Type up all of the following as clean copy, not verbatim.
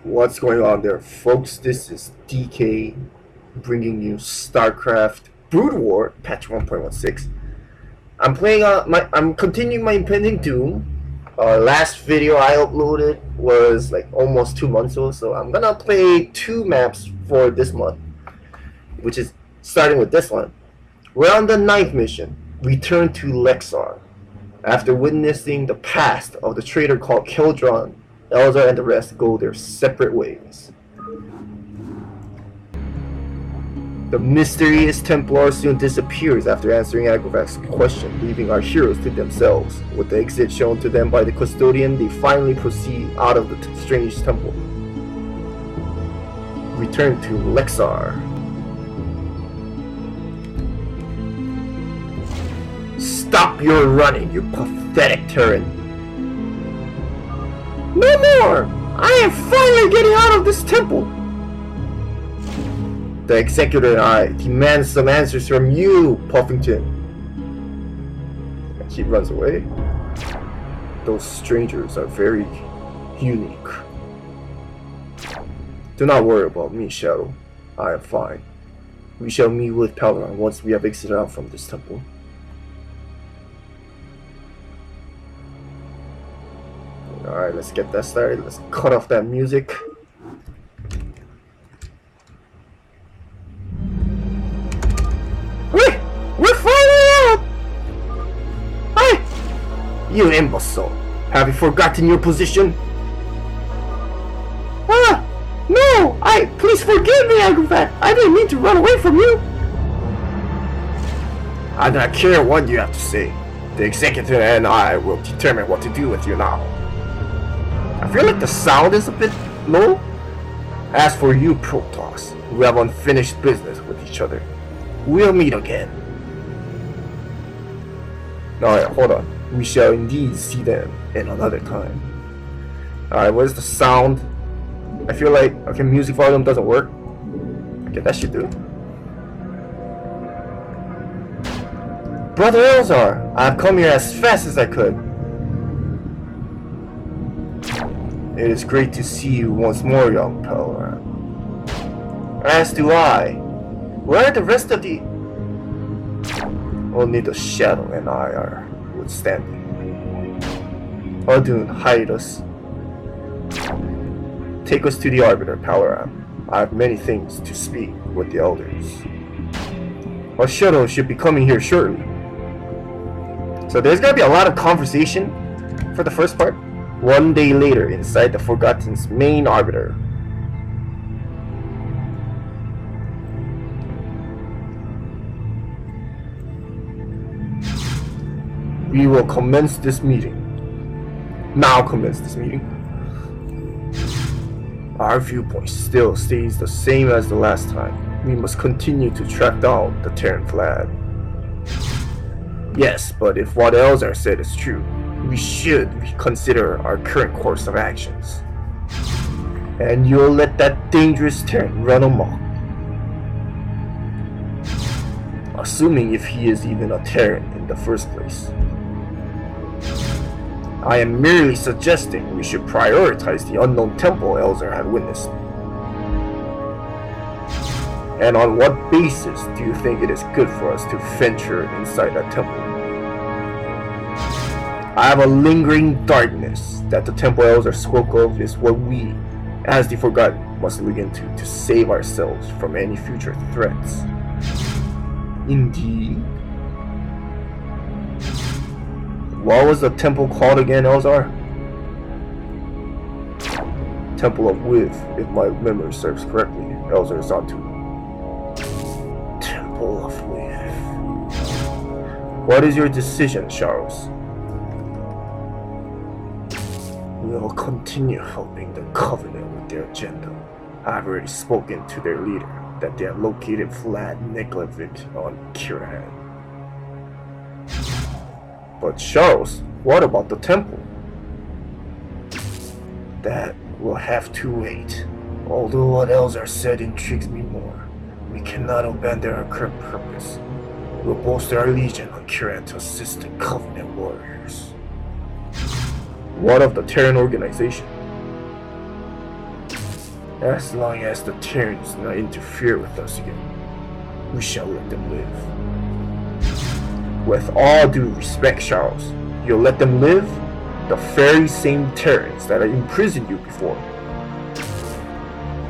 What's going on there, folks? This is DK bringing you StarCraft Brood War patch 1.16. I'm continuing my Impending Doom. Last video I uploaded was like almost 2 months ago, so I'm gonna play 2 maps for this month, which is starting with this one. We're on the 9th mission. Return to Lexar. After witnessing the past of the traitor called Keldron, Elzar and the rest go their separate ways. The mysterious Templar soon disappears after answering Agravac's question, leaving our heroes to themselves. With the exit shown to them by the custodian, they finally proceed out of the strange temple. Return to Lexar. Stop your running, you pathetic Terran. No more! I am finally getting out of this temple! The executor and I demand some answers from you, Puffington. And he runs away. Those strangers are very unique. Do not worry about me, Shadow. I am fine. We shall meet with Palaron once we have exited out from this temple. Alright, let's get that started. Let's cut off that music. We're finally out! Hey! You imbecile! Have you forgotten your position? No! Please forgive me, Agravac! I didn't mean to run away from you! I do not care what you have to say. The executive and I will determine what to do with you now. I feel like the sound is a bit low. As for you, Protoss, we have unfinished business with each other. We'll meet again. Alright, hold on. We shall indeed see them in another time. Alright, where's the sound? I feel like, okay, music volume doesn't work. Okay, that should do. Brother Elzar, I've come here as fast as I could. It is great to see you once more, young Palaron. As do I. Where are the rest of the... Only the Shadow and I are withstanding. Adun, hide us. Take us to the Arbiter, Palaron. I have many things to speak with the Elders. Our Shadow should be coming here shortly. So there's gonna be a lot of conversation for the first part. One day later, inside the Forgotten's main Arbiter. We will commence this meeting. Now commence this meeting. Our viewpoint still stays the same as the last time. We must continue to track down the Terran flag. Yes, but if what Elzar said is true, we should reconsider our current course of actions. And you'll let that dangerous Terran run amok. Assuming if he is even a Terran in the first place. I am merely suggesting we should prioritize the unknown temple Elzar had witnessed. And on what basis do you think it is good for us to venture inside that temple? I have a lingering darkness that the temple Elzar spoke of is what we, as the Forgotten, must look into to save ourselves from any future threats. Indeed. What was the temple called again, Elzar? Temple of With, if my memory serves correctly. Elzar is on to Temple of With. What is your decision, Charles? We will continue helping the Covenant with their agenda. I have already spoken to their leader that they have located Vlad Nikolaevich on Terran. But Charles, what about the temple? That will have to wait. Although what Elzar said intrigues me more. We cannot abandon our current purpose. We'll bolster our legion on Terran to assist the Covenant warriors. What of the Terran organization? As long as the Terrans do not interfere with us again, we shall let them live. With all due respect, Charles, you'll let them live? The very same Terrans that imprisoned you before.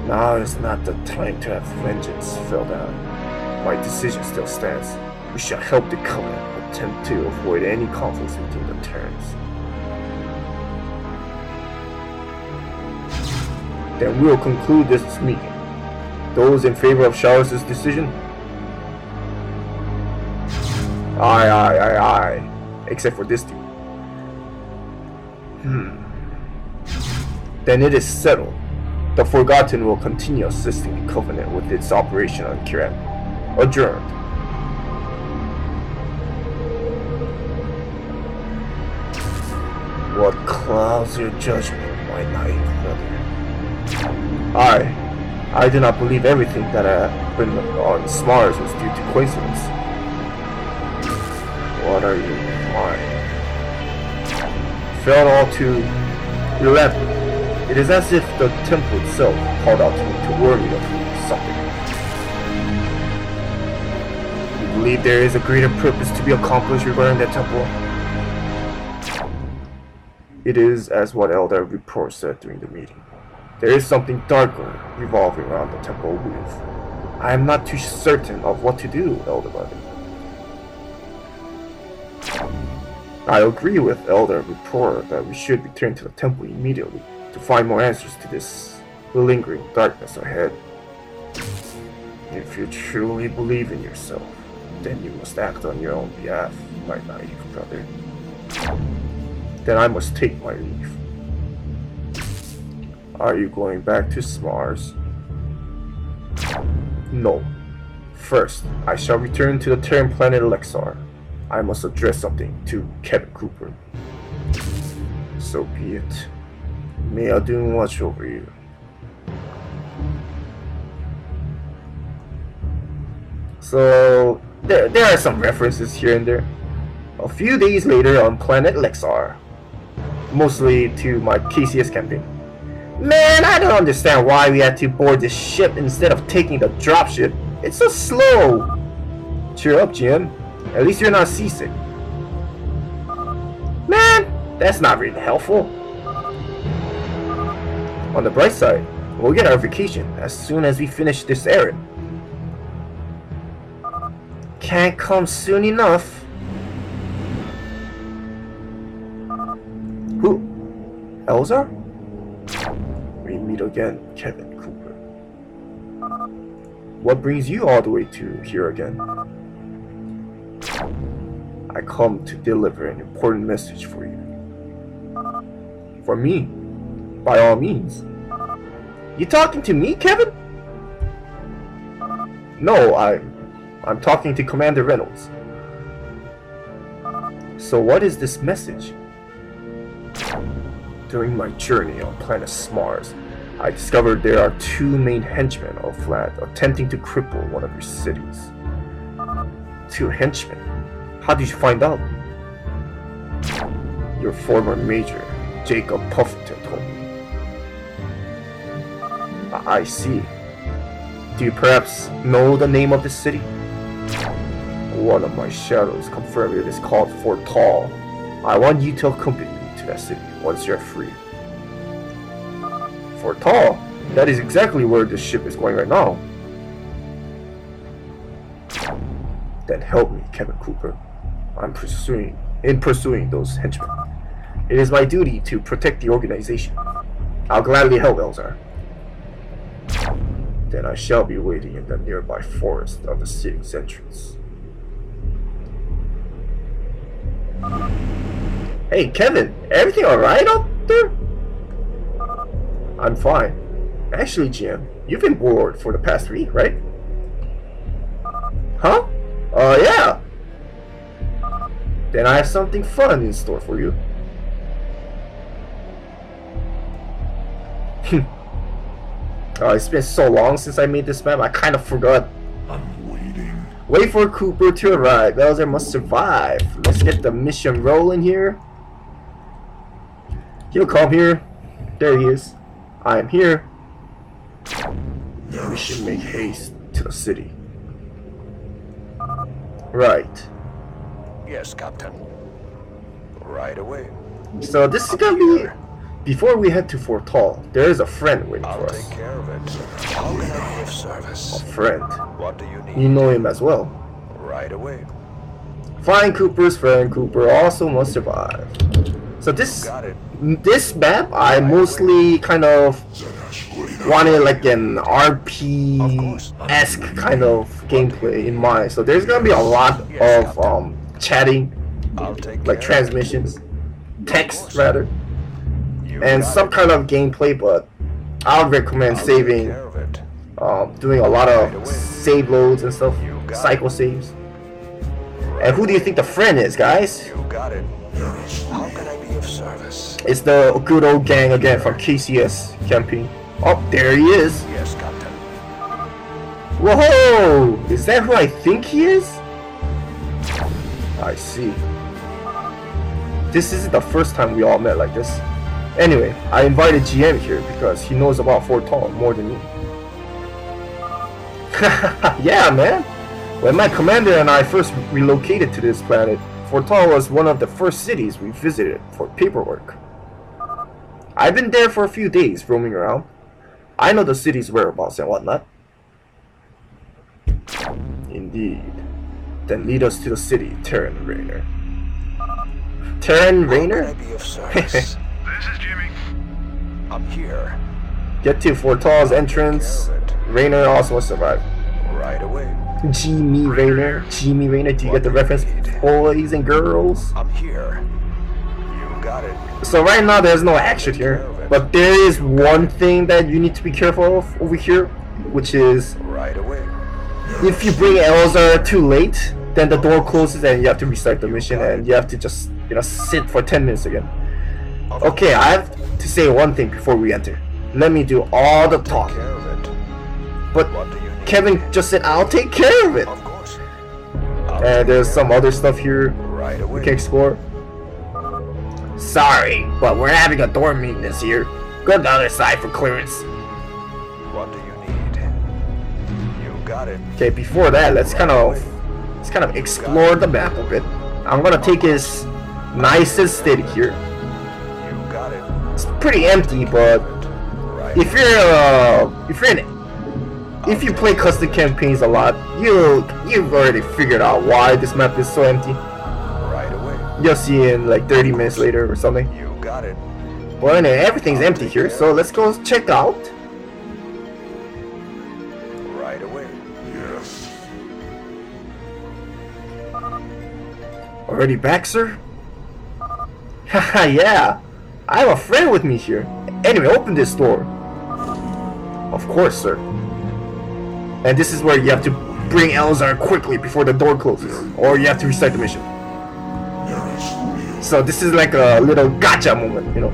Now is not the time to have vengeance filled out. My decision still stands. We shall help the Covenant attempt to avoid any conflicts between the Terrans. Then we will conclude this meeting. Those in favor of Charles' decision? Aye. Except for this dude. Then it is settled. The Forgotten will continue assisting the Covenant with its operation on Terran. Adjourned. What clouds your judgment, my naive brother? I do not believe everything that happened on Mars was due to coincidence. What are you implying? Felt all too elaborate. It is as if the temple itself called out to me to warn me of something. You believe there is a greater purpose to be accomplished regarding that temple? It is as what Elder Report said during the meeting. There is something darker revolving around the temple roof. I am not too certain of what to do, Elder Brother. I agree with Elder Report that we should return to the temple immediately to find more answers to this lingering darkness ahead. If you truly believe in yourself, then you must act on your own behalf, my naive brother. Then I must take my leave. Are you going back to Mars? No. First, I shall return to the Terran planet Lexar. I must address something to Kevin Cooper. So be it. May Adun watch over you. So, there are some references here and there. A few days later on planet Lexar. Mostly to my KCS campaign. Man, I don't understand why we had to board this ship instead of taking the dropship. It's so slow. Cheer up, Jim. At least you're not seasick. Man, that's not really helpful. On the bright side, we'll get our vacation as soon as we finish this errand. Can't come soon enough. Who? Elzar? We meet again, Kevin Cooper. What brings you all the way to here again? I come to deliver an important message for you. For me? By all means. You talking to me, Kevin? No, I'm talking to Commander Reynolds. So what is this message? During my journey on planet Mars, I discovered there are two main henchmen of Vlad attempting to cripple one of your cities. Two henchmen? How did you find out? Your former major, Jacob Puffington, told me. I see. Do you perhaps know the name of this city? One of my shadows confirmed it is called Fort Tall. I want you to accompany me to that city once you're free. Fort Tall? That is exactly where this ship is going right now. Then help me, Kevin Cooper. In pursuing those henchmen. It is my duty to protect the organization. I'll gladly help, Elzar. Then I shall be waiting in the nearby forest of the city's entrance. Hey, Kevin, everything alright up there? I'm fine. Actually, Jim, you've been bored for the past week, right? Huh? Yeah. Then I have something fun in store for you. It's been so long since I made this map, I kind of forgot. I'm waiting. Wait for Cooper to arrive. Elzar must survive. Let's get the mission rolling here. He'll come here. There he is. I am here. We should make haste to the city. Right. Yes, Captain. Right away. So this is gonna be... Before we head to Fort Tall, there is a friend waiting for us. I'll take care of it. How can I be of service? A friend. What do you need? You know him as well. Right away. Flying Cooper's friend Cooper also must survive. So this map, I mostly kind of wanted like an RP-esque kind of gameplay in mind. So there's gonna be a lot of chatting, like transmissions, text rather, and some kind of gameplay. But I would recommend saving, doing a lot of save loads and stuff, cycle saves. And who do you think the friend is, guys? You got it. How can I be of service? It's the good old gang again from KCS campaign. Oh, there he is. Yes, Captain. Whoa! Is that who I think he is? I see. This isn't the first time we all met like this. Anyway, I invited GM here because he knows about Fort Tall more than me. Yeah, man. When my commander and I first relocated to this planet, Fort Tall was one of the first cities we visited for paperwork. I've been there for a few days roaming around. I know the city's whereabouts and whatnot. Indeed. Then lead us to the city, Terran Rainer. Terran Rainer? How can I be of service? This is Jimmy. I'm here. Get to Fort Tall's entrance. Rainer also must survive. Right away. Jimmy Rainer. Jimmy Rainer, do you get the reference? Boys and girls. I'm here. You got it. So right now there's no action here, but there is one thing that you need to be careful of over here, which is right away. If you bring Elzar too late, then the door closes and you have to restart the mission and you have to just, you know, sit for 10 minutes again. Okay, I have to say one thing before we enter. Let me do all the talking. But Kevin just said, I'll take care of it. And there's some other stuff here we can explore. Sorry, but we're having a door maintenance here. Go to the other side for clearance. What do you need? You got it. Okay, before that, let's kind of explore the map a bit. I'm gonna take his nice and steady here. You got it. It's pretty empty, but if you play custom campaigns a lot, you've already figured out why this map is so empty. Right away. You'll see in like 30 minutes later or something. You got it. Well, anyway, everything's empty here, so let's go check out. Right away. Yes. Already back, sir? Haha, yeah. I have a friend with me here. Anyway, open this door. Of course, sir. And this is where you have to bring Elzar quickly before the door closes, or you have to restart the mission. So this is like a little gotcha moment, you know.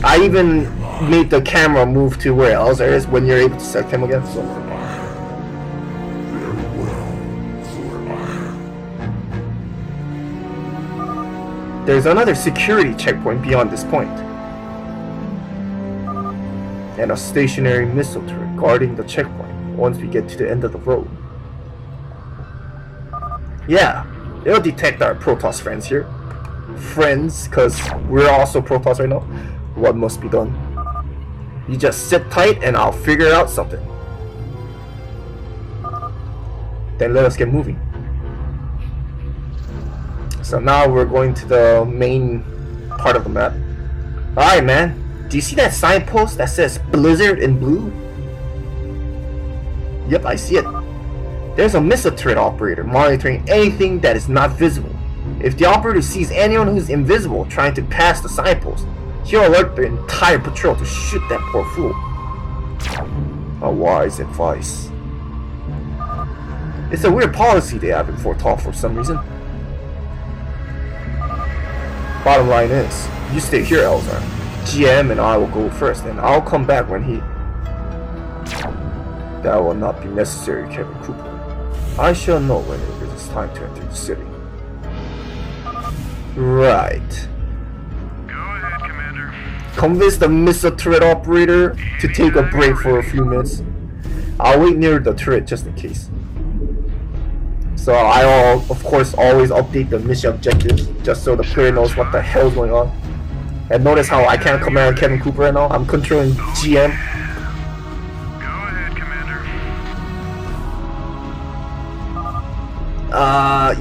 I even made the camera move to where Elzar is when you're able to select him again. So. There's another security checkpoint beyond this point, and a stationary missile turret guarding the checkpoint once we get to the end of the road. Yeah, it'll detect our Protoss friends here. Friends, because we're also Protoss right now. What must be done? You just sit tight and I'll figure out something. Then let us get moving. So now we're going to the main part of the map. Alright, man. Do you see that signpost that says Blizzard in blue? Yep, I see it. There's a missile turret operator monitoring anything that is not visible. If the operator sees anyone who's invisible trying to pass the signpost, he'll alert the entire patrol to shoot that poor fool. A wise advice. It's a weird policy they have in Fort Tall for some reason. Bottom line is, you stay here, Elzar. GM and I will go first, and I'll come back when he... That will not be necessary, Kevin Cooper. I shall know when it is time to enter the city. Right. Go ahead, Commander. Convince the missile turret operator to take a break for a few minutes. I'll wait near the turret just in case. So I'll, of course, always update the mission objectives just so the player knows what the hell's going on. And notice how I can't command Kevin Cooper right now. I'm controlling GM. Go ahead, Commander.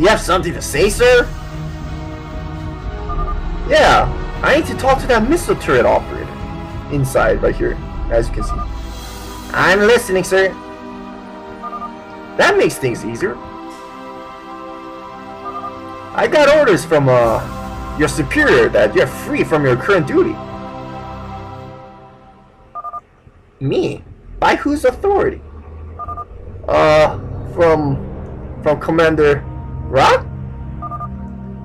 You have something to say, sir? Yeah, I need to talk to that missile turret operator. Inside, right here, as you can see. I'm listening, sir. That makes things easier. I got orders from, your superior that you're free from your current duty. Me? By whose authority? From Commander Rock?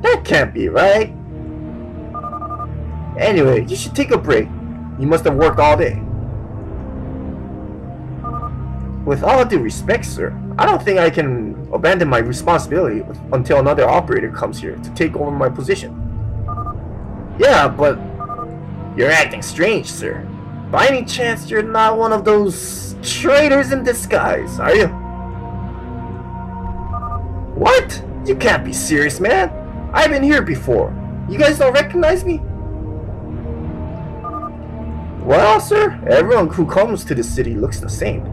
That can't be right. Anyway, you should take a break. You must have worked all day. With all due respect, sir, I don't think I can abandon my responsibility until another operator comes here to take over my position. Yeah, but you're acting strange, sir. By any chance, you're not one of those traitors in disguise, are you? What? You can't be serious, man. I've been here before. You guys don't recognize me? Well, sir, everyone who comes to the city looks the same.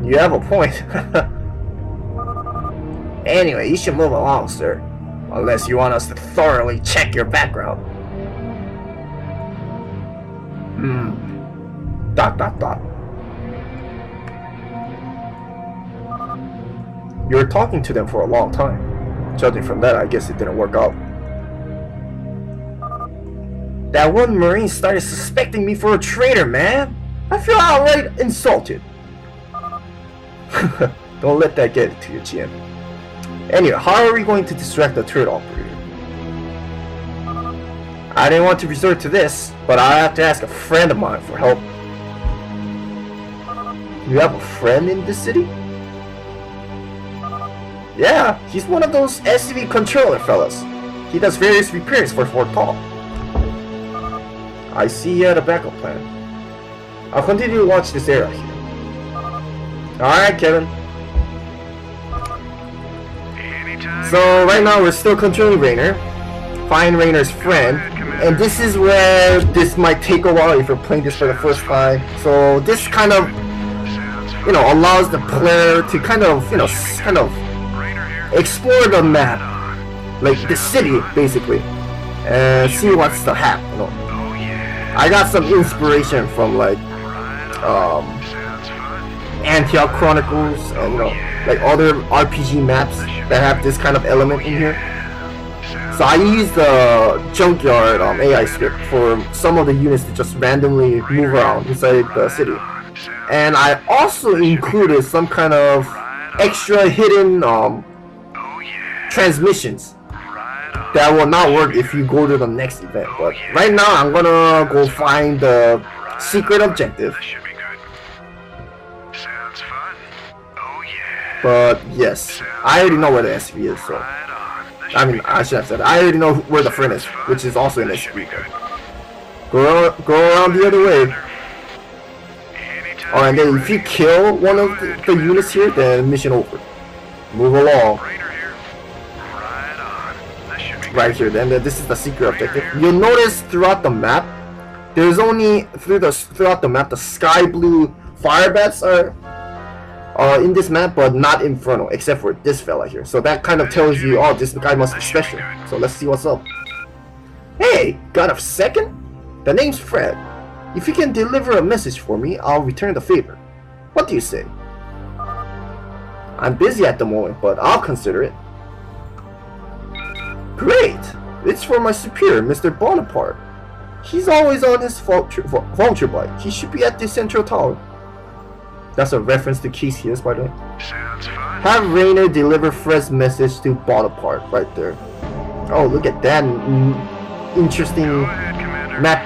You have a point. Anyway, you should move along, sir. Unless you want us to thoroughly check your background. Dot. You were talking to them for a long time. Judging from that, I guess it didn't work out. That one Marine started suspecting me for a traitor, man. I feel outright insulted. Don't let that get to you, GM. Anyway, how are we going to distract the turret operator? I didn't want to resort to this, but I have to ask a friend of mine for help. You have a friend in this city? Yeah, he's one of those SCV controller fellas. He does various repairs for Fort Tall. I see you had a backup plan. I'll continue to watch this area here. Alright, Kevin. So right now we're still controlling Raynor. Find Raynor's friend. And this is where this might take a while if you're playing this for the first time. So this kind of, allows the player to kind of explore the map. Like the city, basically. And see what's to happen. I got some inspiration from like Antioch Chronicles and like other RPG maps that have this kind of element in here. So I used the junkyard AI script for some of the units to just randomly move around inside the city. And I also included some kind of extra hidden transmissions that will not work if you go to the next event. But right now I'm gonna go find the secret objective. But yes, I already know where the SCV is, so I mean, I should have said I already know where the friend is, which is also an SCV. Go around the other way. Oh, and then if you kill one of the units here, then mission over. Move along. Right here, then this is the secret objective. You'll notice throughout the map, there's only throughout the map the sky blue fire bats are in this map, but not Inferno, except for this fella here. So that kind of tells you, oh, this guy must be special. So let's see what's up. Hey, got a second? The name's Fred. If you can deliver a message for me, I'll return the favor. What do you say? I'm busy at the moment, but I'll consider it. Great! It's for my superior, Mr. Bonaparte. He's always on his vulture bike. He should be at the central tower. That's a reference to Casius, by the way. Sounds fun. Have Raynor deliver Fred's message to Bonaparte right there. Oh, look at that interesting map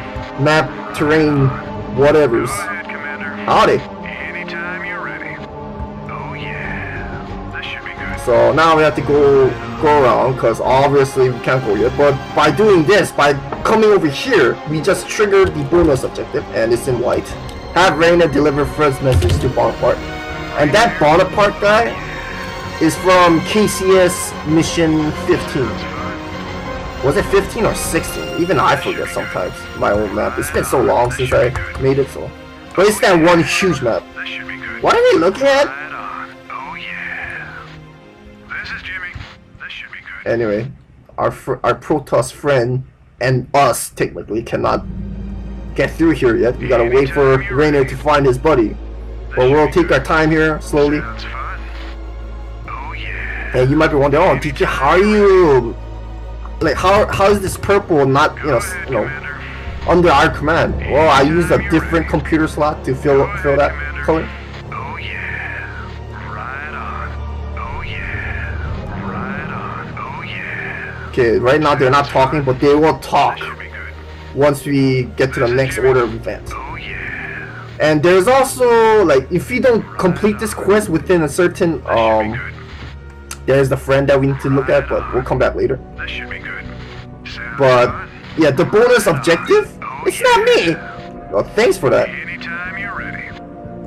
terrain whatevers. Go ahead, Commander. Howdy. Anytime you're ready. Oh yeah, this should be good. So now we have to go around because obviously we can't go yet. But by doing this, by coming over here, we just triggered the bonus objective, and it's in white. Have Rainer deliver Fred's message to Bonaparte. And that Bonaparte guy is from KCS mission 15. Was it 15 or 16? Even I forget sometimes my own map. It's been so long since I made it, so. But it's that one huge map. What are we looking at? Oh yeah. This is Jimmy. This should be good. Anyway, our Protoss friend and us technically cannot get through here yet. We gotta wait for Rainer to find his buddy. But we'll take our time here slowly. Sounds fun. Oh yeah. And you might be wondering, oh, DJ, how are you? Like, how is this purple not, you know, under our command? Well, I used a different computer slot to fill that color. Oh yeah. Right on. Oh yeah. Right on. Oh yeah. Okay, right now they're not talking, but they will talk Should be good. once we get to the next order of events. Oh yeah. And there's also, like, if you don't complete this quest within a certain, there's the friend that we need to look at, but we'll come back later. This should be good. Sounds But, fun. yeah, the bonus objective, it's not me. Well, thanks for that. Anytime you're ready.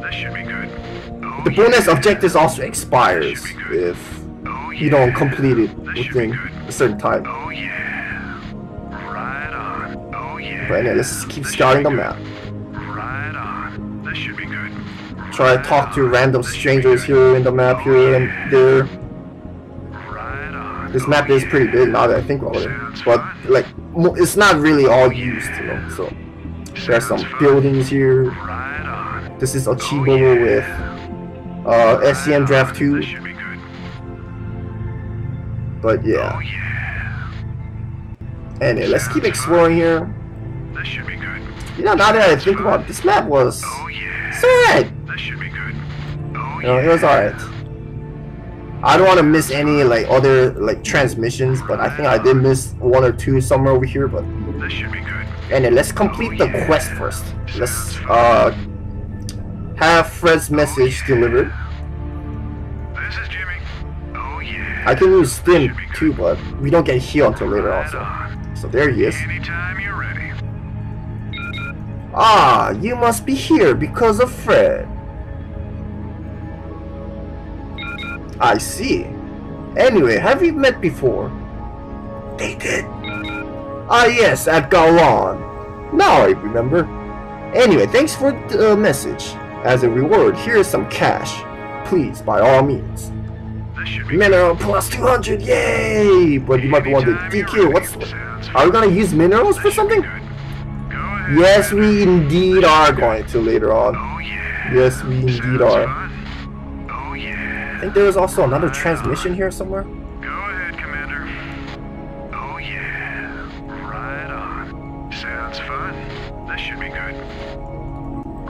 This should be good. Oh, The bonus objective also expires if oh, you don't complete it within a certain time. Oh yeah. Right on. Oh yeah. But anyway, let's keep scouting the map. Right on. This should be good. Try to talk to random strangers here in the map here and there. Right on. This map is pretty big now that I think about it, but like it's not really all used, you know. So there's some buildings here. Right on. This is achievable with SCM Draft 2, This should be good. but Oh yeah. yeah. Anyway, let's keep exploring here. This should be good. You know, now that I think about it, this map was Oh yeah. it's alright. This should be good. Oh You know, yeah. it was alright. I don't want to miss any like other like transmissions, but I think I did miss one or two somewhere over here. But This should be good. anyway, let's complete the quest first. Let's have Fred's message delivered. This is Jimmy. Oh yeah. I can use Stim too, but we don't get heal until later on. So there he is. Anytime you're ready. Ah, you must be here because of Fred. I see. Anyway, have we met before? They did. Ah yes, at Galan. Now I remember. Anyway, thanks for the message. As a reward, here's some cash. Please, by all means. This should be Mineral plus 200, yay! But you might be wondering, DQ, what's... Sounds Are we gonna use minerals for something? good. Go ahead. Yes, we indeed are going to later on. Oh yeah. Yes, we indeed are. Fun. Oh yeah. I think there was also another transmission here somewhere. Go ahead, Commander. Oh yeah. Right on. Sounds fun. This should be good.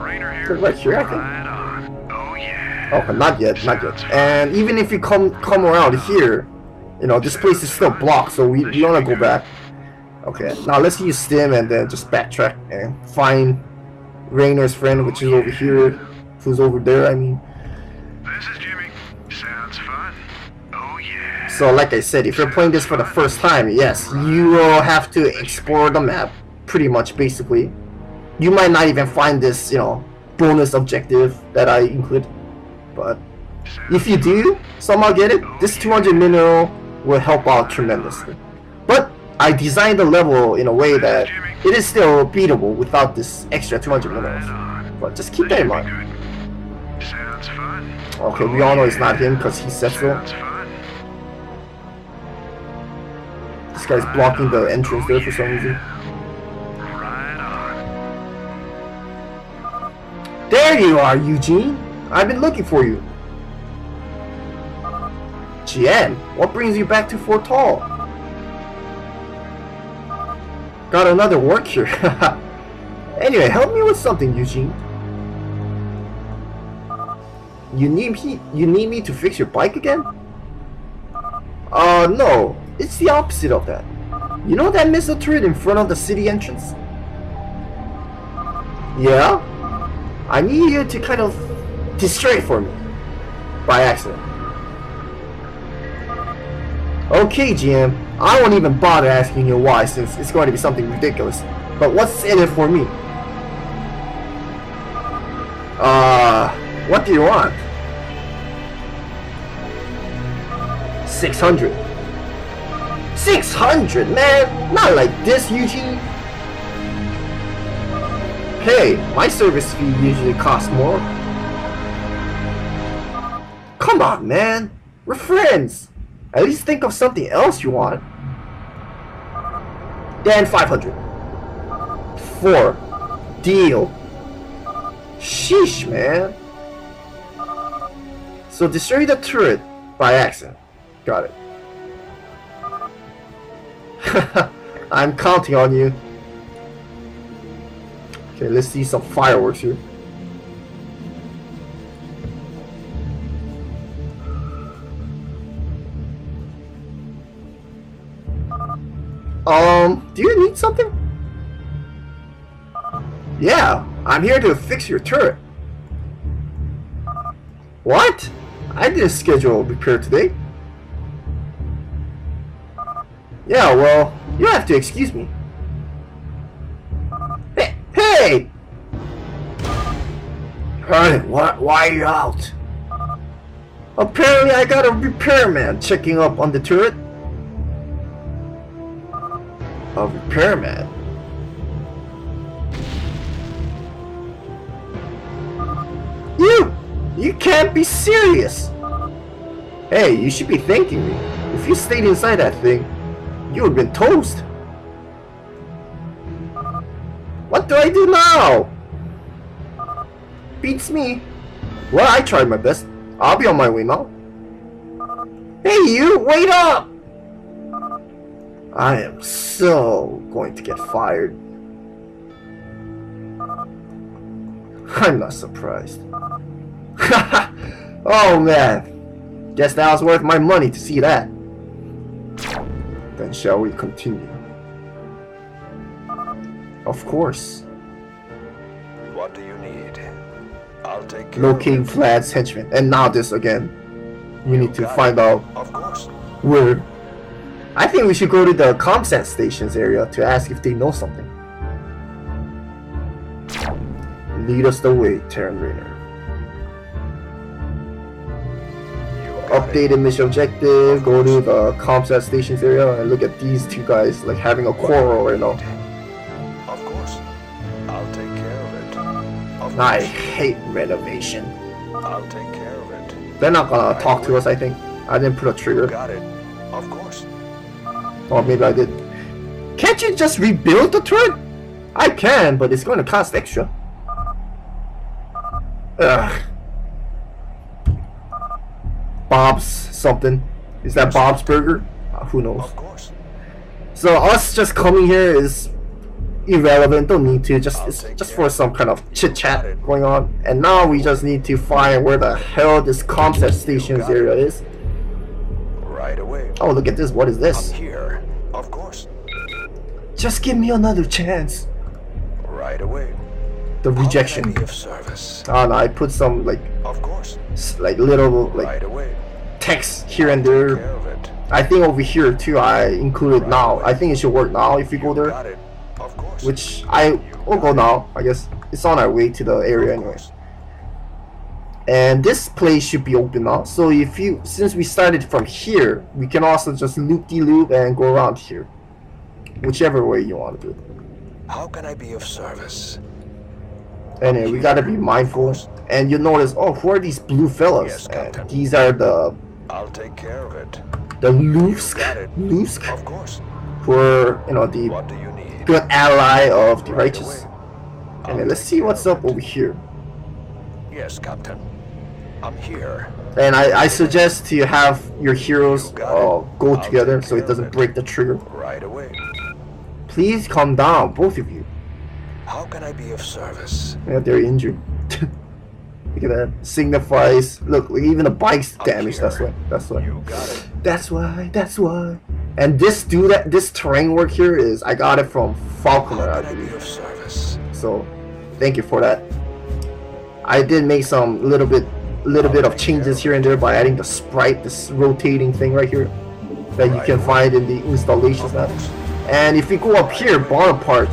Rainer here. Right here, I think. Right on. Oh yeah. Oh, not yet, not yet. And even if you come around here, you know, this place is still blocked, so we wanna go back. Okay, now let's use Stim and then just backtrack and find Rainer's friend, which is over here, who's over there, I mean. This is Jimmy. Sounds fun. Oh yeah. So like I said, if you're playing this for the first time, yes, you will have to explore the map, pretty much, basically. You might not even find this, you know, bonus objective that I include, but if you do somehow get it, this 200 mineral will help out tremendously. But I designed the level in a way that it is still beatable without this extra 200 minerals. But just keep that in mind. Sounds fun. Okay, we all know it's not him because he said so. Sounds fun. This guy's blocking the entrance there for some reason. Right on. There you are, Eugene! I've been looking for you. Jian, what brings you back to Fort Hall? Got another work here. Anyway, help me with something, Eugene. You need me to fix your bike again? No. It's the opposite of that. You know that missile turret in front of the city entrance? Yeah? I need you to kind of destroy it for me. By accident. Okay, GM, I won't even bother asking you why since it's going to be something ridiculous. But what's in it for me? What do you want? 600. 600, man! Not like this, Eugene! Hey, my service fee usually costs more. Come on, man! We're friends! At least think of something else you want. Then 500. 4. Deal. Sheesh, man. So destroy the turret by accident. Got it. I'm counting on you. Okay, let's see some fireworks here. Do you need something? Yeah, I'm here to fix your turret. What? I didn't schedule a repair today. Yeah, well, you have to excuse me. Hey! Hey! Hey, why are you out? Apparently I got a repairman checking up on the turret. A repairman? You can't be serious! Hey, you should be thanking me. If you stayed inside that thing, you would have been toast. What do I do now? Beats me. Well, I tried my best. I'll be on my way now. Hey, you! Wait up! I am so going to get fired. I'm not surprised. Oh man, guess that was worth my money to see that. Then shall we continue? Of course. What do you need? I'll take care Locate of it. Vlad's henchman. And now this again. We need to Got find it. out Of course. where. I think we should go to the comsat stations area to ask if they know something. Lead us the way, Terran Rainer. You got it. Updated mission objective, go to the comsat stations area and look at these two guys like having a quarrel right now. Of course. I'll take care of it. Of I course. hate renovation. I'll take care of it. They're not gonna talk to us, I think. I didn't put a You trigger. got it. Of course. Or maybe I did. Can't you just rebuild the turret? I can, but it's gonna cost extra. Ugh. Bob's something. Is that Bob's Burger? Who knows? Of course. So us just coming here is irrelevant. Don't need to. Just I'll it's take just care. for some kind of chit chat going on. And now we just need to find where the hell this comsat stations got it. area is. Right away. Oh, look at this. What is this? I'm here. Of course. Just give me another chance. Right away. The How can I rejection. be of service? Oh no, I put some like Of course. little like Right away. text here and Take there. care of it. I think over here too I included now. I think it should work now if you go there. Got it. Of course. Which I will go now, I guess. It's on our way to the area Of anyway. course. And this place should be open now. So if you, since we started from here, we can also just loop-de-loop and go around here. Whichever way you want to do it. How can I be of service? Anyway, we gotta be mindful. And you notice, oh, who are these blue fellas? Yes, And Captain. these are the I'll take care of it. Lusk, got it. Lusk, Of course. who are, you know, the What do you need? good ally of the Right righteous. away. And I'll let's take see care what's of up it. over here. Yes, Captain. I'm here. And I suggest to have your heroes You got it. go I'll together take so it care of doesn't it. break the trigger. Right away. Please calm down, both of you. How can I be of service? Yeah, they're injured. Look at that. Signifies. Look, even the bike's I'm damaged. That's here. why. That's why. You got it. That's why. That's why. And this terrain work here is I got it from Falconer, How I can I be believe. of service? So, thank you for that. I did make some little bit of changes here and there by adding the sprite, this rotating thing right here. that you can find in the installations map. And if you go up here, bottom part,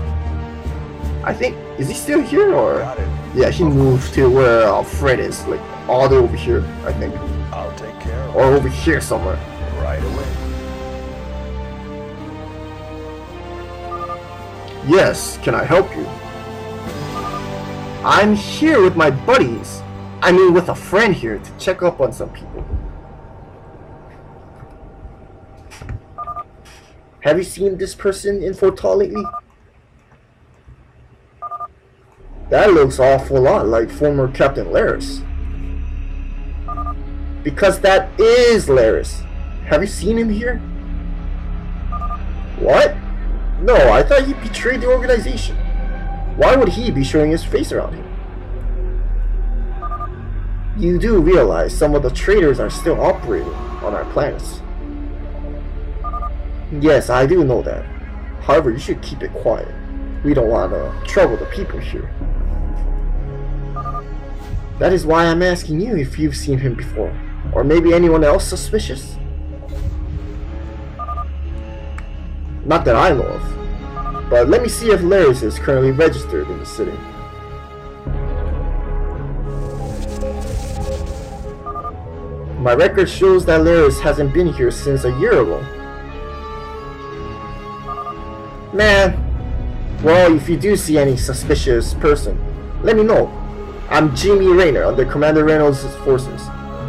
I think, is he still here or? Got it. Yeah, he moved to where Fred is, like all the way over here, I think, I'll take care of or over here somewhere. it right away. Yes, can I help you? I'm here with my buddies. I mean, with a friend here to check up on some people. Have you seen this person in Fort Tall lately? That looks awful lot like former Captain Laris. Because that is Laris. Have you seen him here? What? No, I thought he betrayed the organization. Why would he be showing his face around here? You do realize some of the traitors are still operating on our planets. Yes, I do know that. However, you should keep it quiet. We don't want to trouble the people here. That is why I'm asking you if you've seen him before. Or maybe anyone else suspicious? Not that I know of. But let me see if Laris is currently registered in the city. My record shows that Laris hasn't been here since a year ago. Man. Well, if you do see any suspicious person, let me know. I'm Jimmy Rayner under Commander Reynolds' forces.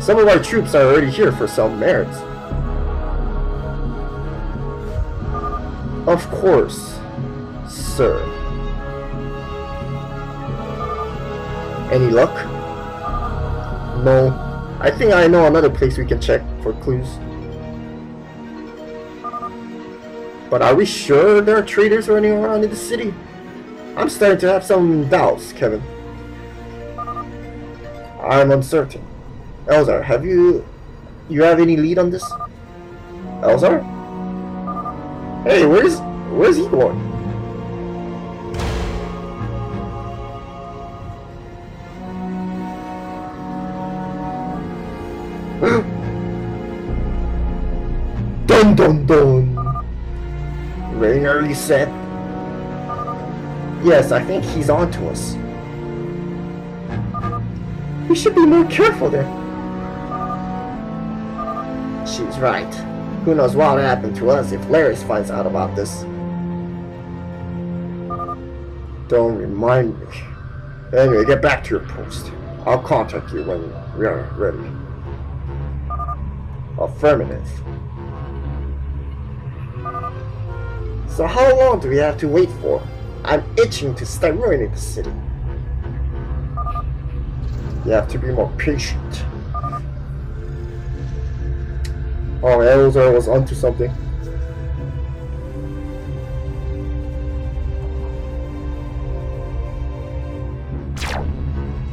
Some of our troops are already here for some merits. Of course, sir. Any luck? No. I think I know another place we can check for clues. But are we sure there are traitors running around in the city? I'm starting to have some doubts, Kevin. I'm uncertain. Elzar, have you have any lead on this? Elzar? Hey, where's he going? Dun dun dun. Rayner, you said? Yes, I think he's on to us. We should be more careful then. She's right. Who knows what will happen to us if Laris finds out about this. Don't remind me. Anyway, get back to your post. I'll contact you when we are ready. Affirmative. So how long do we have to wait for? I'm itching to start ruining the city. You have to be more patient. Oh, Elzar was onto something.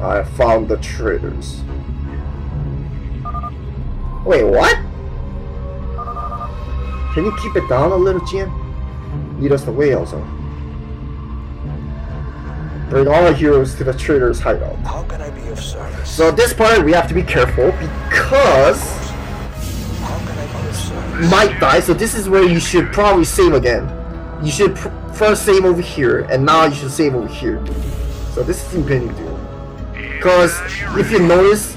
I found the traitors. Wait, what? Can you keep it down a little, GM? Lead us the way, Elzar. Bring all our heroes to the traitors' hideout. How can I be of service? So this part we have to be careful because How can I be of service? might die. So this is where you should probably save again. You should first save over here, and now you should save over here. So this is Impending Doom. Because if you notice,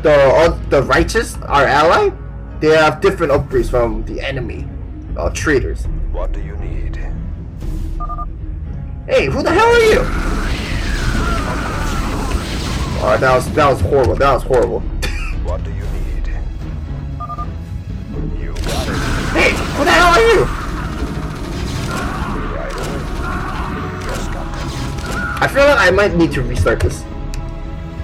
the righteous, our ally, they have different upgrades from the enemy traitors. What do you need? Hey, who the hell are you? Alright, that was horrible. That was horrible. What do you need? You got it. Hey, who the hell are you? Right away. Just got it. I feel like I might need to restart this.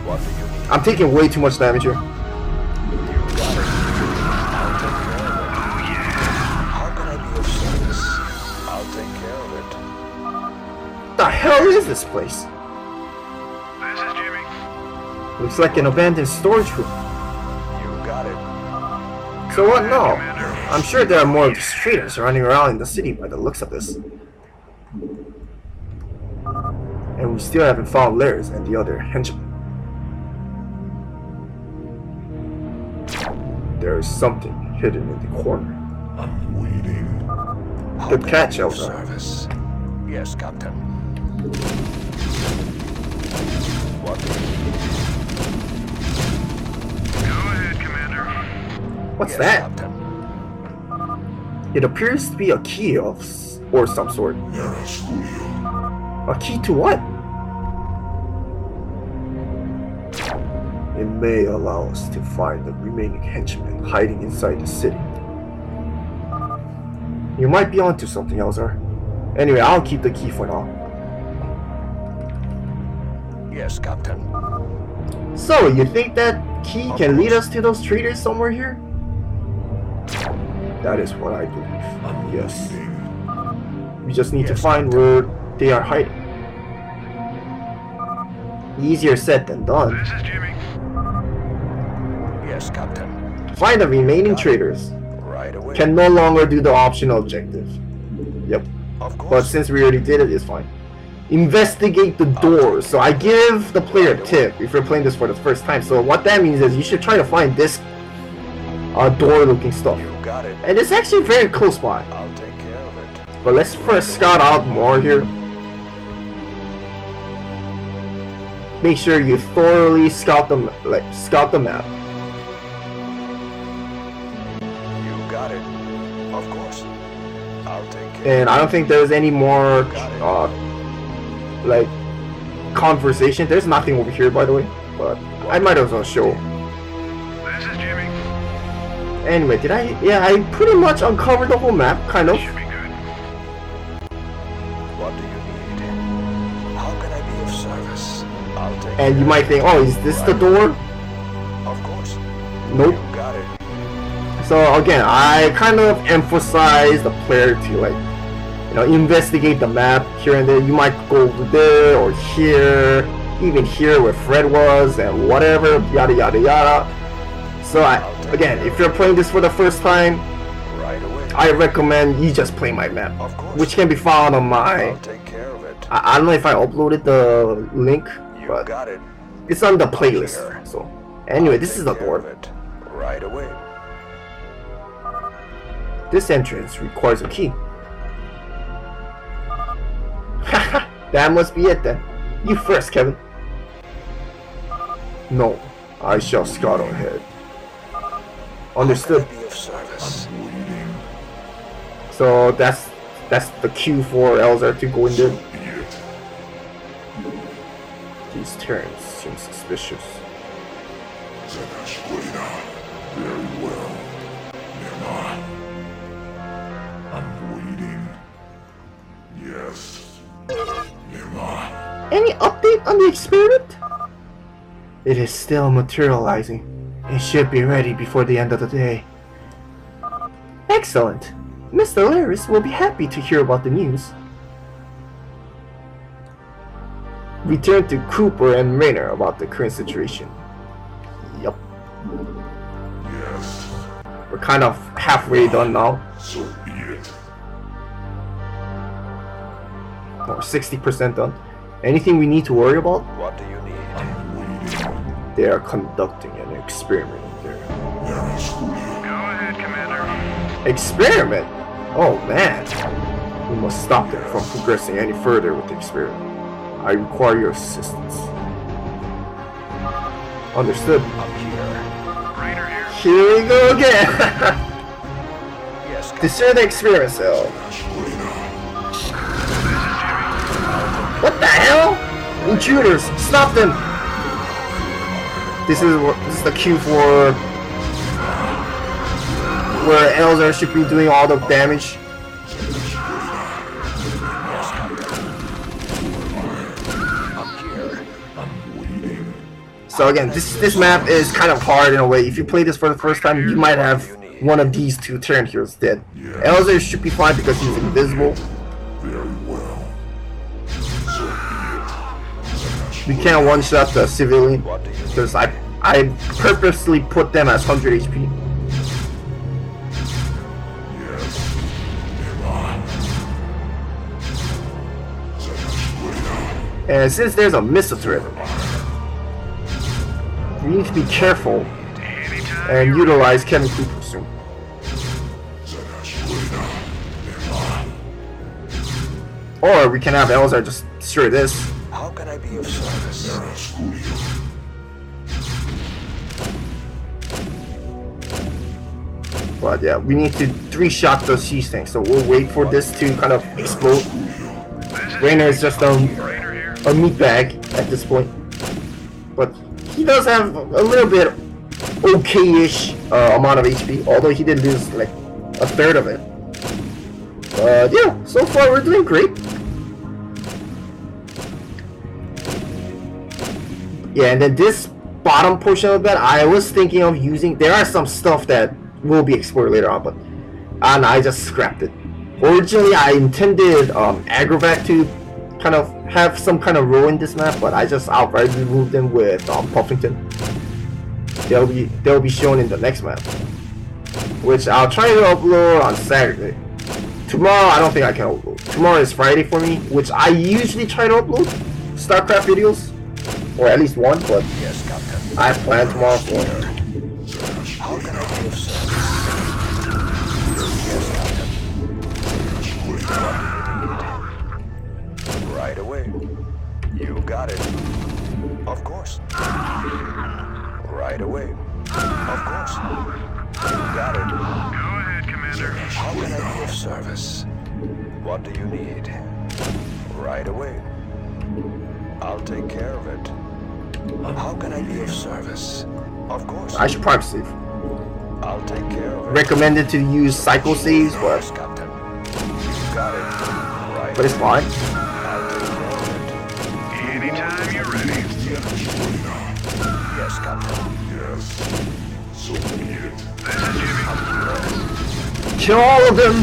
What do you need? I'm taking way too much damage here. You got it. I'll take care of it. How can I be of service? I'll take care of it. What the hell is this place? This is Jimmy. Looks like an abandoned storage room. You got it. So what now? I'm sure there are more of these traitors running around in the city by the looks of this. And we still haven't found Laris and the other henchmen. There is something hidden in the corner. I'm waiting. Good catch, Elzar. Service. Yes, Captain. What? Go ahead, Commander. What's Yes, that? Captain. It appears to be a key of or some sort. A key to what? It may allow us to find the remaining henchmen hiding inside the city. You might be onto something, Elzar. Anyway, I'll keep the key for now. Yes, Captain. So, you think that key can lead us to those traitors somewhere here? That is what I believe. Yes. We just need to find where they are hiding. Easier said than done. This is Jimmy. Yes, Captain. Find the remaining traitors. Right away. Can no longer do the optional objective. Yep. Of But course. since we already did it, it's fine. Investigate the doors. So I give the player a tip if you're playing this for the first time. So what that means is you should try to find this door looking stuff. You got it. And it's actually very close by. I'll take care of it. But let's first scout out more here. Make sure you thoroughly scout the map. You got it. Of course. I'll take care. And I don't think there's any more like conversation. There's nothing over here, by the way. But I might as well show. This is Jimmy. Anyway, did I? Yeah, I pretty much uncovered the whole map, kind of. Should be good. What do you need? How can I be of service? I'll take And you care. might think, oh, is this the door? Of course. Nope. You got it. So again, I kind of emphasize the player to investigate the map here and there. You might go over there or here, even here where Fred was and whatever, yada yada yada. So again, if you're playing this for the first time, Right away. I recommend you just play my map, Of course. which can be found on my. I'll take care of it. I don't know if I uploaded the link, You but got it. it's on the playlist. So anyway, this is the Take care of door. it. Right away. This entrance requires a key. Haha, that must be it then. You first, Kevin. No, I shall scout ahead. Understood. How can I be of service? So that's the cue for Elzar to go in there. These Terrans seem suspicious. Very well. Nema. I'm waiting. Yes. Nema. Any update on the experiment? It is still materializing. It should be ready before the end of the day. Excellent. Mr. Laris will be happy to hear about the news. Return to Cooper and Raynor about the current situation. Yup. Yes. We're kind of halfway done now. So be it. Or 60% done. Anything we need to worry about? What do you need? I'm waiting. They are conducting an experiment there. Go ahead, Commander. Experiment? Oh man. We must stop them from progressing any further with the experiment. I require your assistance. Understood. I'm here. Rainer here. Here we go again. Yes. Discern the experiment cell. What the hell? Intruders! Stop them! This is the cue for where Elzar should be doing all the damage. I'm here. I'm waiting. So again, this map is kind of hard in a way. If you play this for the first time, you might have one of these two Terran heroes dead. Elzar should be fine because he's invisible. Very well. We can't one-shot the civilian What do you need? because I purposely put them as 100 HP. Yes. Nema. And since there's a missile turret, we need to be careful Anytime. and utilize Kevin Cooper soon. Or we can have Elzar just destroy this. How can I be of service? But yeah, we need to 3-shot those cheese tanks, so we'll wait for this to kind of explode. Rainer is just a meat bag at this point. But he does have a little bit okay-ish amount of HP, although he did lose like a third of it. But yeah, so far we're doing great. Yeah, and then this bottom portion of that, I was thinking of using. There are some stuff that will be explored later on, but and I just scrapped it. Originally, I intended Agrovac to kind of have some kind of role in this map, but I just outright removed them with Puffington. They'll be shown in the next map, which I'll try to upload on Saturday. Tomorrow, I don't think I can upload. Tomorrow is Friday for me, which I usually try to upload StarCraft videos, or at least one, but Yes, Captain. I plan tomorrow for. How can I be of service? Yes, Captain. Right away. You got it. Of course. Right away. Of course. You got it. Go ahead, Commander. How can I be of service? What do you need? Right away. I'll take care of it. How can I be of service? Of course. I should probably save. I'll take care of it. Recommended to use cycle saves, but Yes, Captain. You got it. Right. it's fine. I'll take care of it. Anytime you're ready. Yes, Captain. This is Jimmy. Kill all of them.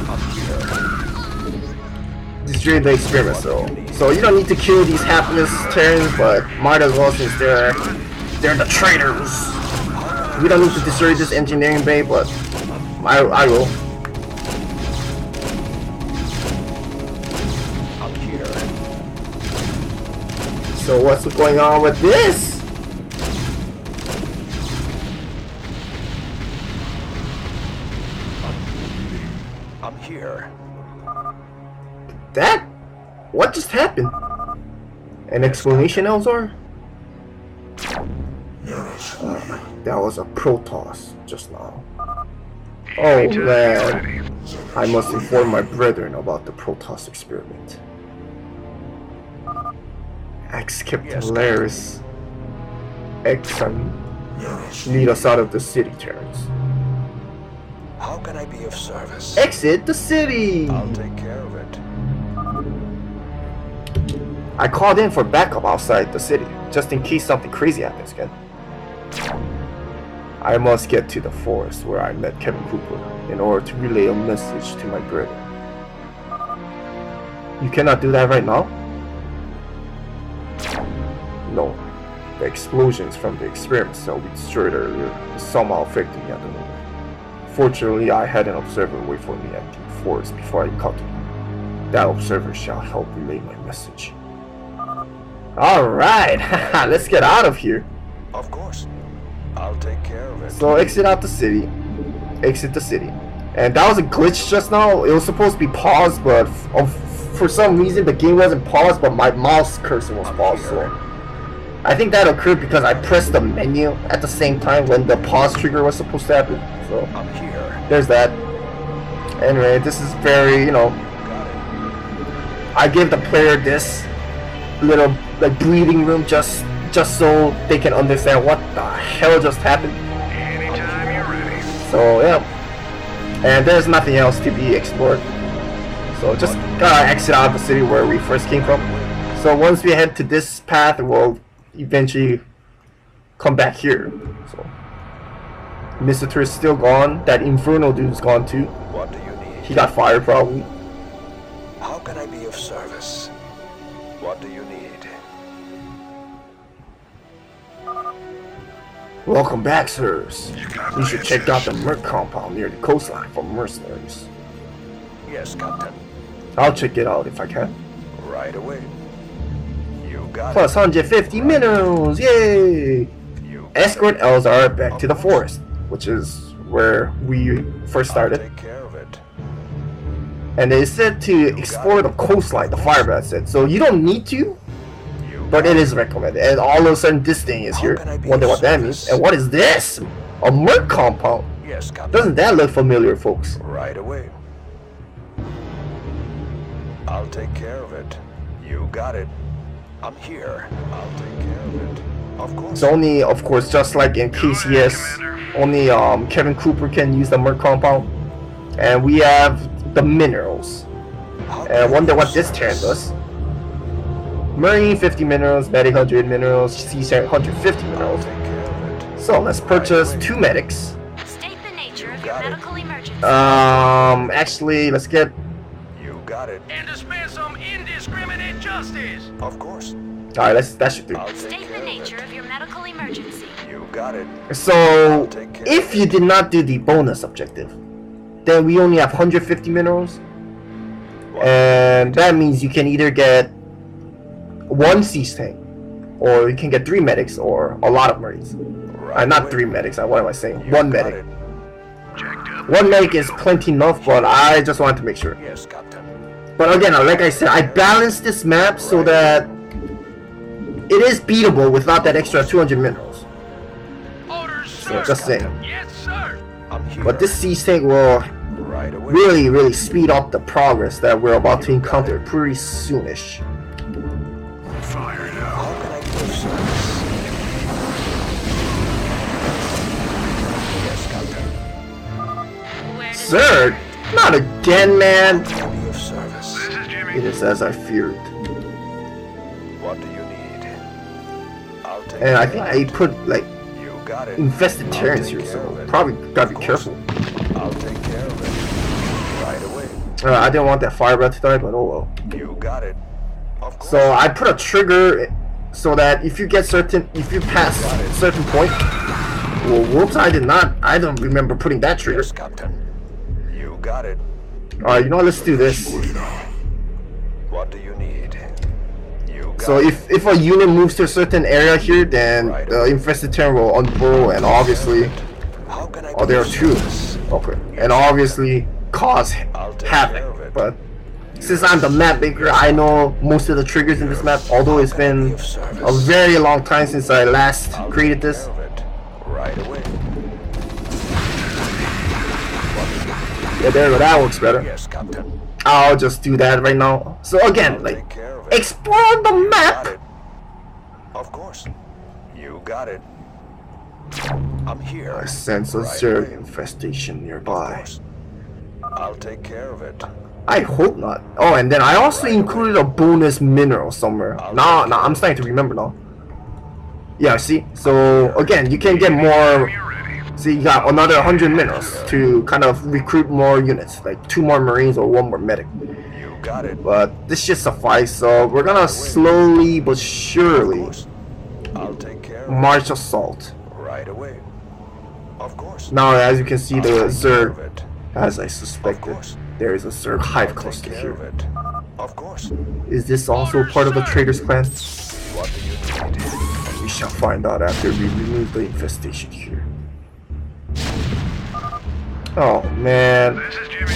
Up here. Destroy the experiment, so you don't need to kill these hapless Terrans, but might as well since they're the traitors. We don't need to destroy this engineering bay, but I will. Up here. So what's going on with this? I'm here. That? What just happened? An explanation, Elzar? That was a Protoss just now. Oh Anytime you're man, ready. I must inform my brethren about the Protoss experiment. Ex-Captain Laris. Lead us out of the city, Terrans. How can I be of service? Exit the city! I'll take care of it. I called in for backup outside the city, just in case something crazy happens again. I must get to the forest where I met Kevin Cooper in order to relay a message to my brother. You cannot do that right now? No. The explosions from the experiment cell we destroyed earlier is somehow affecting me at the moment. Fortunately, I had an observer wait for me at the forest before I cut him. That observer shall help relay my message. Alright, let's get out of here. Of course. I'll take care of it. So exit out the city. Exit the city. And that was a glitch just now. It was supposed to be paused, but for some reason the game wasn't paused, but my mouse cursor was paused. So I think that occurred because I pressed the menu at the same time when the pause trigger was supposed to happen. So I'm here. there's that. Anyway, this is very, Got I give the player this little like breathing room just so they can understand what the hell just happened. Anytime you're ready. So yeah, and there's nothing else to be explored. So just gotta exit out of the city where we first came from. So once we head to this path, we'll eventually come back here. So Mr. is still gone. That Inferno dude's gone too. it. What do you need? He got fired probably. How can I be of service? What do you need? Welcome back, sirs. You got You my should check out the attention. Merc compound near the coastline for mercenaries. Yes, Captain. I'll check it out if I can. Right away. You got Plus 150 minerals, yay! it. You got Escort it. Elzar back to the forest, which is where we first I'll started. take care of it. And it said to explore the coastline, the firebat said. So you don't need to, but it is recommended. And all of a sudden this thing is here. Wonder what that means. And what is this? A merc compound. Yes, Captain. Doesn't that look familiar, folks? Right away. I'll take care of it. You got it. I'm here. I'll take care of it. Of course. It's only, of course, just like in KCS, only Kevin Cooper can use the merc compound. And we have the minerals. And I wonder what this Terran does. Marine 50 minerals, medic 100 minerals, sea 150 minerals. So let's purchase 2 medics. State the nature of your medical emergency. Actually, let's get. You got it. And to spare some indiscriminate justice. Of course. All right, that should do. State the nature of your medical emergency. You got it. So, if you did not do the bonus objective, then we only have 150 minerals, and that means you can either get 1 siege tank, or you can get 3 medics, or a lot of marines. Not 3 medics. What am I saying? 1 medic. 1 medic is plenty enough, but I just wanted to make sure. Yes, Captain. But again, like I said, I balanced this map so that it is beatable without that extra 200 minerals. Orders, So sir. just saying. Yes, sir. I'm here. But this siege tank will right away. really speed up the progress that we're about to encounter pretty soonish. Fired up. How can I be of service? Yes, Captain. Where does Zerg? Not again, man! How can I be of service? This is Jimmy. It is as I feared. What do you need? I'll take And I care think of I it. put, like, You got it. infested I'll Terrans take here, care of so it. probably gotta be Of course. careful. I'll take care of it. Right away. I didn't want that firebat to die, but oh well. You got it. Of course. So I put a trigger so that if you pass a certain point. Well, whoops, I don't remember putting that trigger. Yes, Captain. You got it. Alright, you know what, let's do this. What do you need? You got So it. if a unit moves to a certain area here, then Right. the infested Terran will unburrow and obviously, How can I oh, be there are of 2. service? Okay, and obviously cause I'll take care of havoc. it. But since I'm the map maker, I know most of the triggers in this map. Although it's been a very long time since I last I'll created take this. care of it. Right away. Yeah, there we go. That works better. Yes, Captain. I'll just do that right now. So again, I'll like, take care of it. explore the Got map. it. Of course. You got it. I'm here. I sense a Right Zerg away. infestation Of nearby. course. I'll take care of it. I hope not. Oh, and then I also included a bonus mineral somewhere. Nah, I'm starting to remember now. Yeah, see? So, again, you can get more. You're ready. See, you got another 100 minerals to kind of recruit more units. Like 2 more marines or 1 more medic. You got it. But this should suffice, so we're gonna slowly but Of surely course. I'll take care of it. march assault. Right away. Of course. Now, as you can see, I'll the take care of Zerg, it. as I Of suspected, course. there is a Zerg hive I'll take cluster care here. of it. Of course. Is this also part of the Traders clan? What do you need? We shall find out after we remove the infestation here. Oh man, This is Jimmy.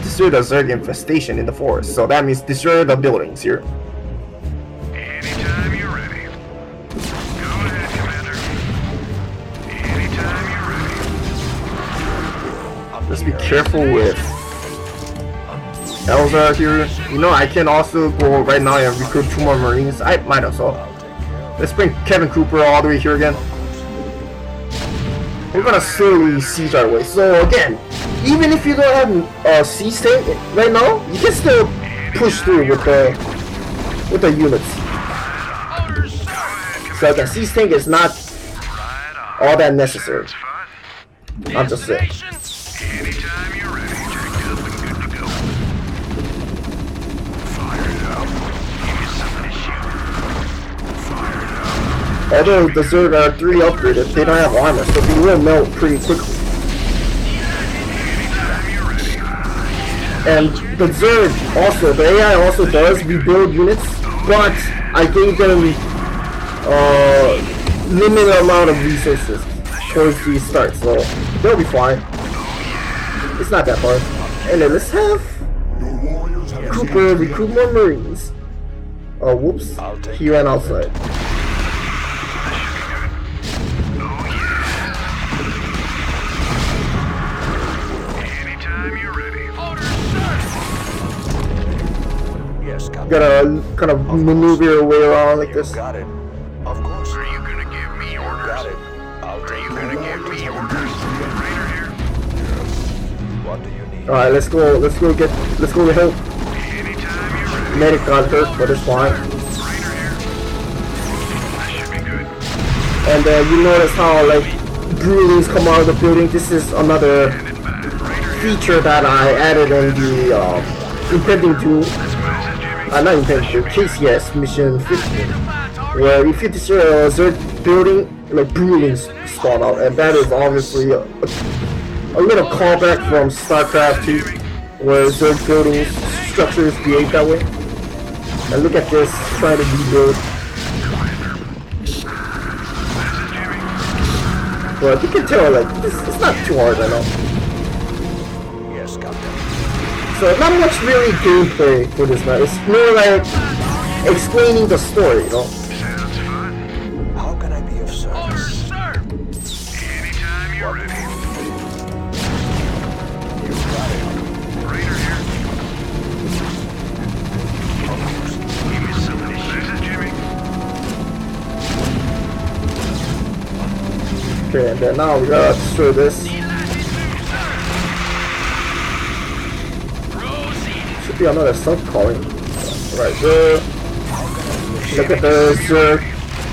destroy the Zerg infestation in the forest, so that means destroy the buildings here. Anytime you're ready. Go ahead, Commander. Anytime you're ready. Let's be careful with Elzar here. You know, I can also go right now and recruit 2 more marines. I might as well. I'll take care of it. Let's bring Kevin Cooper all the way here again. We're gonna slowly siege our way. So again, even if you don't have a siege tank right now, you can still push through with the units. Orders, sir. So the siege tank is not Right on. all that necessary. It's fun. I'm just saying. Destination? Anytime you're ready. Checked up and good to go. Fired up. Give me something to shoot. Fired up. Although the Zerg are 3 upgraded, they don't have armor, so they will melt pretty quickly. Anytime you're ready. And the Zerg also, the AI also does rebuild units, but I gave them limited amount of resources towards the start, so they'll be fine. It's not that hard. And then let's have Cooper, recruit more Marines. Oh, whoops. He ran outside. Anytime you're ready. Yes, Captain. Gotta kind of maneuver your way around like this. Got it. Of course. Are you gonna give me orders? Got it. I'll Are take you gonna give me orders? Raider here. What do you need? Alright, let's go to help. Anytime you're ready. Medic got hurt, but it's fine. Raider here. That should be good. And you notice how like Broodlings come out of the building. This is another Standing by. Raider here. feature that I added in the Impending 2. That's what it says, Jimmy. Not Impending 2, KCS mission 15. Where if you destroy a Zerg building, like Broodlings spawn out, and that is obviously a little callback from StarCraft 2, where Zerg buildings structures behave that way. And look at this, trying to rebuild. But you can tell, like, it's not too hard, I know. Yes, Captain. So not much really gameplay for this map. It's more like explaining the story, you know. Sounds fun. How can I be of service? Anytime you're ready. You got it. Raider here. Of course. Give me some of this. This is Jimmy. Okay, and then now we gotta destroy this. Should be another sub calling. Right there. Look at the Zerg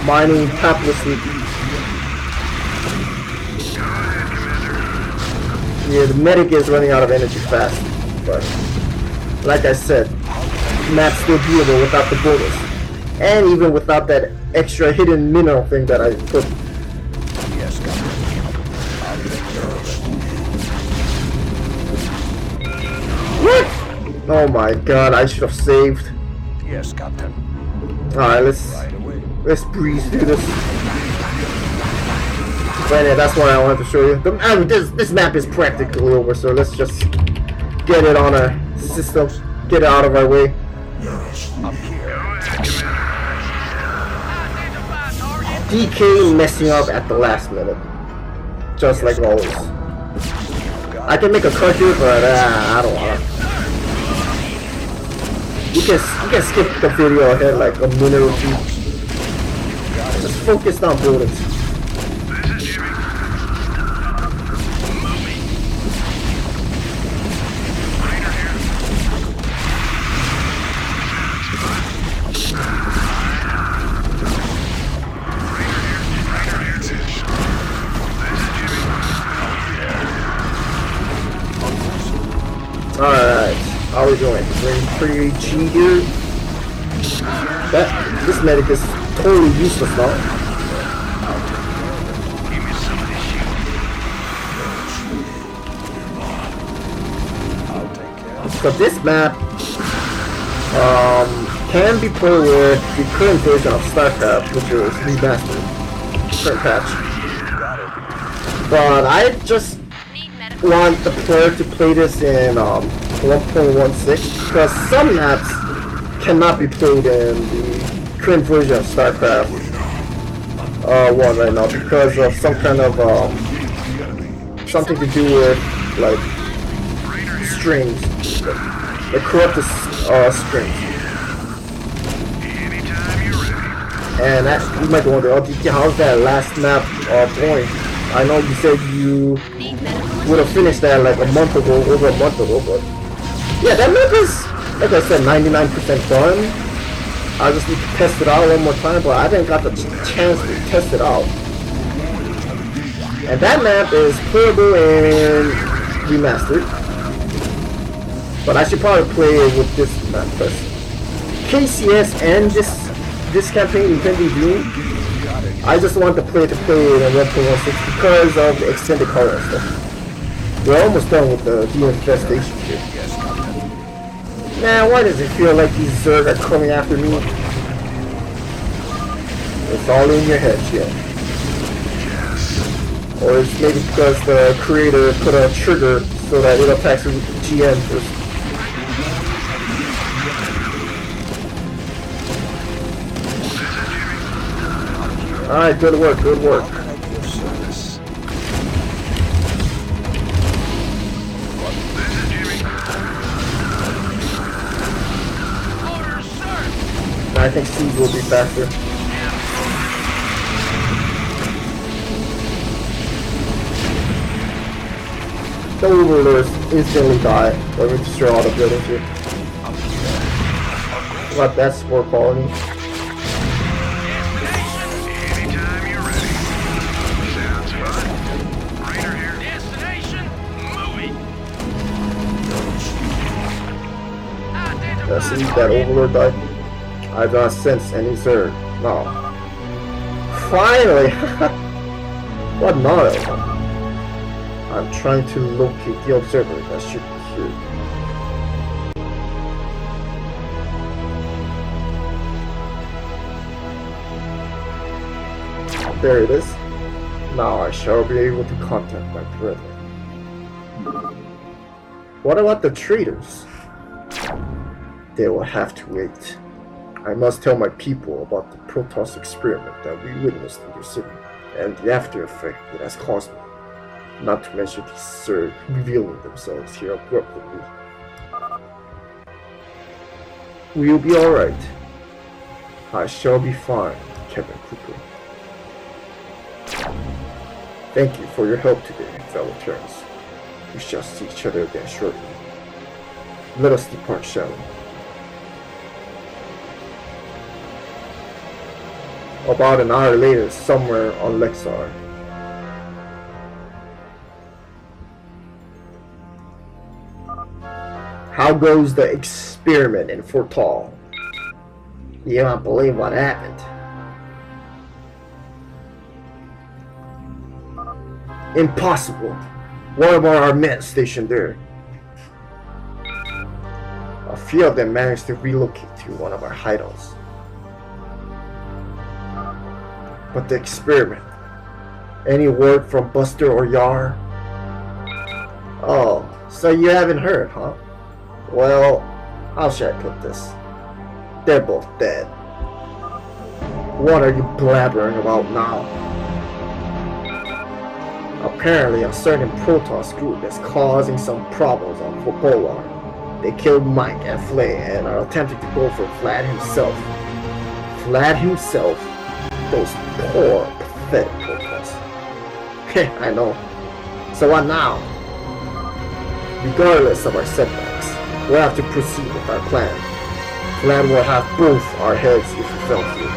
mining haplessly. Yeah, the medic is running out of energy fast. But like I said, map's still doable without the bonus. And even without that extra hidden mineral thing that I put. Yes, Captain. I'll take care of it. What? Oh my god, I should have saved. Yes, Captain. Alright, Right away. let's breeze through this. But yeah, that's what I wanted to show you. This map is practically over, so let's just get it on our system, get it out of our way. Up here. DK messing up at the last minute, just like always. I can make a cut here, but I don't wanna. You can skip the video ahead like a minute or two. Just focus on buildings. This is Jimmy. Raider here. Raider here. This is Jimmy. Alright, how are we doing? We're pretty G here. This medic is totally useless now. Give me some of this shit. I'll take care of So this map can be played with the current version of StarCraft, which is remastered, current patch. it. Got it. But I just Need medical. want the player to play this in 1.16 because some maps cannot be played in the current version of StarCraft 1 right now because of some kind of something to do with like strings, the corrupted strings. Anytime you're ready. And that, you might be wondering, oh, DK, how's that last map going? I know you said you Need medical. would have finished that like over a month ago, but yeah, that map is, like I said, 99% done. I just need to test it out one more time, but I didn't got the chance to test it out. And that map is playable and remastered. But I should probably play it with this map first. KCS and this campaign, Impending Doom, I just want to play it in 1.16 because of the extended color and stuff. We're almost done with the infestation here. Man, why does it feel like these Zerg are coming after me? It's all in your head, yeah. Or it's maybe because the creator put a trigger so that it attacks the GM first. Alright, good work, good work. How can I be of service? This is Jimmy. Orders, sir! I think Siege will be faster. The overlords instantly die. Let me destroy all the buildings here. But that's more quality. Anytime you're ready. Sounds fun. Raider here. Destination, moving! Yeah, see that overlord died? I do not sense any Zerg. No. Finally! What now? I'm trying to locate the observer that should be here. There it is. Now I shall be able to contact my brethren. What about the traitors? They will have to wait. I must tell my people about the Protoss experiment that we witnessed in your city, and the after effect it has caused me. Not to mention these Zerg revealing themselves here abruptly. We'll be alright. I shall be fine, Captain Cooper. Thank you for your help today, fellow Terrans. We shall see each other again shortly. Let us depart, shall we? About an hour later, somewhere on Lexar. How goes the experiment in Fortal? You don't believe what happened. Impossible. What about our men stationed there? A few of them managed to relocate to one of our hideouts. But the experiment? Any word from Buster or Yar? Oh, so you haven't heard, huh? Well, how should I put this? They're both dead. What are you blabbering about now? Apparently, a certain Protoss group is causing some problems on Polar. They killed Mike and Flay and are attempting to go for Vlad himself. Vlad himself? Those poor, pathetic Protoss. Heh, I know. So what now? Regardless of our setbacks, we'll have to proceed with our plan. Vlad will have both our heads if we fell through.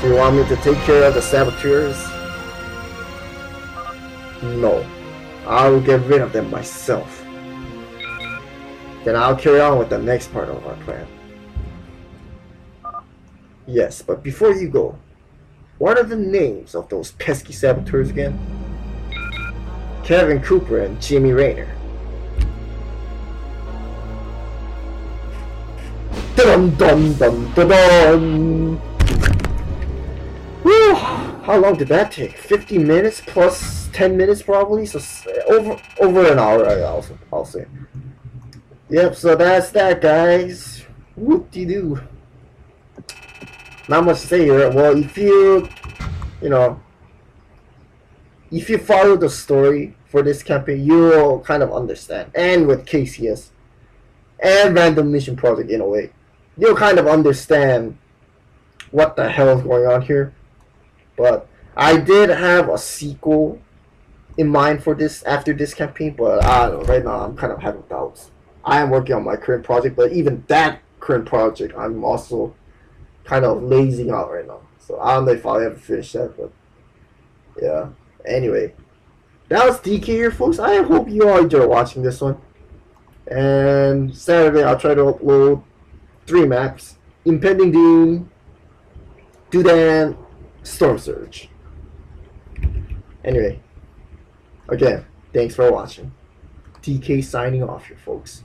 Do you want me to take care of the saboteurs? No. I will get rid of them myself. Then I'll carry on with the next part of our plan. Yes, but before you go, what are the names of those pesky saboteurs again? Kevin Cooper and Jimmy Rayner. Dun dun dun dun dun! Whew! How long did that take? 50 minutes plus 10 minutes probably? So over an hour, I'll say. Yep, so that's that, guys. Whoop-de-doo. Not much to say here. Well, if you follow the story for this campaign, you'll kind of understand. And with KCS and Random Mission Project in a way, you'll kind of understand what the hell is going on here. But I did have a sequel in mind for this after this campaign, but I don't know, right now I'm kind of having doubts. I am working on my current project, but even that current project, I'm also kind of lazing out right now. So I don't know if I'll ever finish that, but yeah. Anyway, that was DK here, folks. I hope you all enjoyed watching this one. And Saturday, I'll try to upload 3 maps: Impending Doom, Dudan, Storm Surge. Anyway, again, thanks for watching. DK signing off here, folks.